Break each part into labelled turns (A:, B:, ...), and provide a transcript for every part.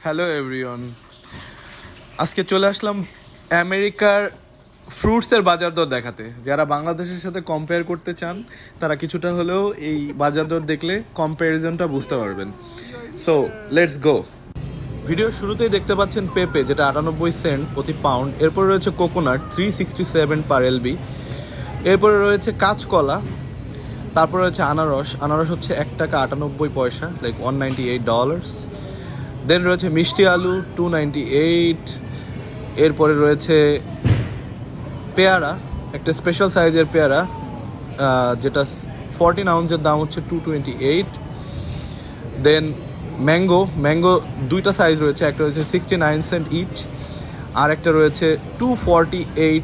A: Hello everyone, আজকে চলে আসলাম আমেরিকার ফ্রুটসের বাজার দর দেখাতে। যারা বাংলাদেশের সাথে কম্পেয়ার করতে চান তারা কিছুটা হলেও এই বাজার দর দেখলে কম্প্যারিজনটা বুঝতে পারবেন। So let's go. ভিডিওর শুরুতেই দেখতে পাচ্ছেন পেঁপে, যেটা 98 সেন্ট প্রতি পাউন্ড। এরপরে রয়েছে কোকোনাট 367 পার এলবি। এরপরে রয়েছে কাঁচকলা। তারপরে রয়েছে আনারস হচ্ছে $1.98, লাইক $198। দেন রয়েছে মিষ্টি আলু 298। এরপরে রয়েছে পেয়ারা, একটা স্পেশাল সাইজের পেয়ারা, যেটা 14 আউন্সের দাম হচ্ছে $228। দেন ম্যাঙ্গো দুইটা সাইজ রয়েছে, একটা রয়েছে 69 সেন্ট ইচ, আর একটা রয়েছে $248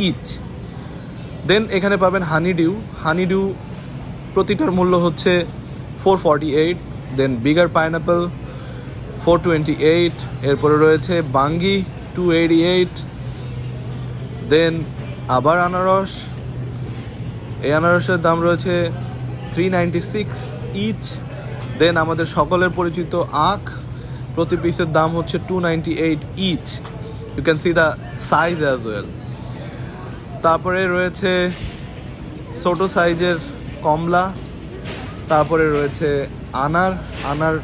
A: ইচ। দেন এখানে পাবেন হানিডিউ প্রতিটার মূল্য হচ্ছে $448। দেন বিগার পাইনাপল $428। এরপরে রয়েছে বাঙ্গি $288। দেন আবার আনারস, এই আনারসের দাম রয়েছে $396 ইচ। দেন আমাদের সকলের পরিচিত আখ, প্রতি পিসের দাম হচ্ছে $298 each. You can see the size as well. তারপরে রয়েছে ছোট সাইজের কমলা। তারপরে রয়েছে আনার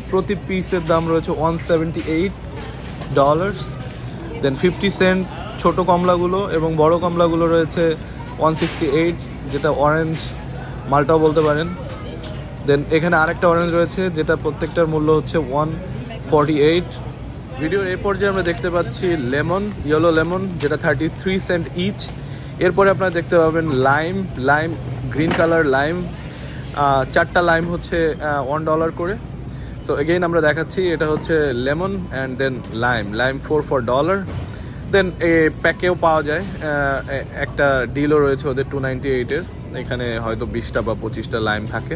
A: প্রতি পিসের দাম রয়েছে $178। দেন 50 সেন্ট ছোট কমলাগুলো, এবং বড় কমলাগুলো রয়েছে $168, যেটা অরেঞ্জ মালটাও বলতে পারেন। দেন এখানে আরেকটা অরেঞ্জ রয়েছে, যেটা প্রত্যেকটার মূল্য হচ্ছে $148। ভিডিওর এই পর্যায়ে আমরা দেখতে পাচ্ছি ইয়েলো লেমন, যেটা 33 সেন্ট ইচ। এরপরে আপনারা দেখতে পাবেন লাইম গ্রিন কালার লাইম, 4টা লাইম হচ্ছে $1 করে। সো এগেইন আমরা দেখাচ্ছি, এটা হচ্ছে লেমন অ্যান্ড দেন লাইম $4 দেন প্যাকেও পাওয়া যায়, একটা ডিলও রয়েছে ওদের 298-এর। এখানে হয়তো 20টা বা 25টা লাইম থাকে।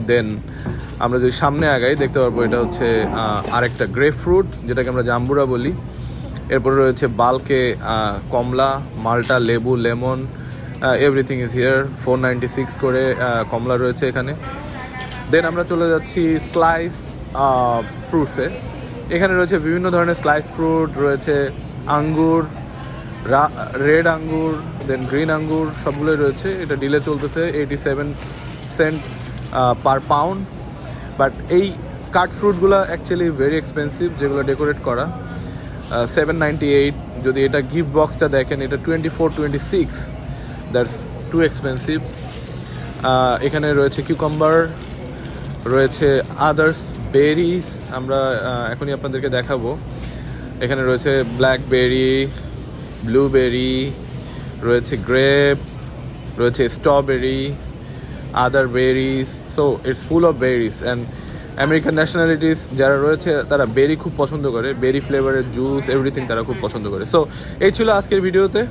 A: দেন আমরা যদি সামনে আগাই দেখতে পারবো, এটা হচ্ছে আরেকটা গ্রেপ ফ্রুট, যেটাকে আমরা জাম্বুরা বলি। এরপরে রয়েছে বাল্কে কমলা, মাল্টা, লেবু, লেমন, এভরিথিং ইজ হিয়ার। $496 করে কমলা রয়েছে এখানে। দেন আমরা চলে যাচ্ছি স্লাইস ফ্রুটসে। এখানে রয়েছে বিভিন্ন ধরনের স্লাইস ফ্রুট রয়েছে, আঙ্গুর, রেড আঙ্গুর, দেন গ্রিন আঙ্গুর, সবগুলোই রয়েছে। এটা ডিলে চলতেছে 87 সেন্ট পার পাউন্ড। বাট এই কাট ফ্রুটগুলো অ্যাকচুয়ালি ভেরি এক্সপেন্সিভ, যেগুলো ডেকোরেট করা, $798। যদি এটা গিফট বক্সটা দেখেন, এটা 24-26, দ্যাটস টু এক্সপেন্সিভ। এখানে রয়েছে কিউকাম্বার, রয়েছে আদার্স বেরিজ, আমরা এখনই আপনাদেরকে দেখাবো। এখানে রয়েছে ব্ল্যাকবেরি, ব্লুবেরি, রয়েছে গ্রেপ, রয়েছে strawberry, other berries. So it's full of berries. And American nationalities যারা রয়েছে তারা বেরি খুব পছন্দ করে, বেরি ফ্লেভারের জুস এভরিথিং তারা খুব পছন্দ করে। সো এই ছিল আজকের ভিডিওতে।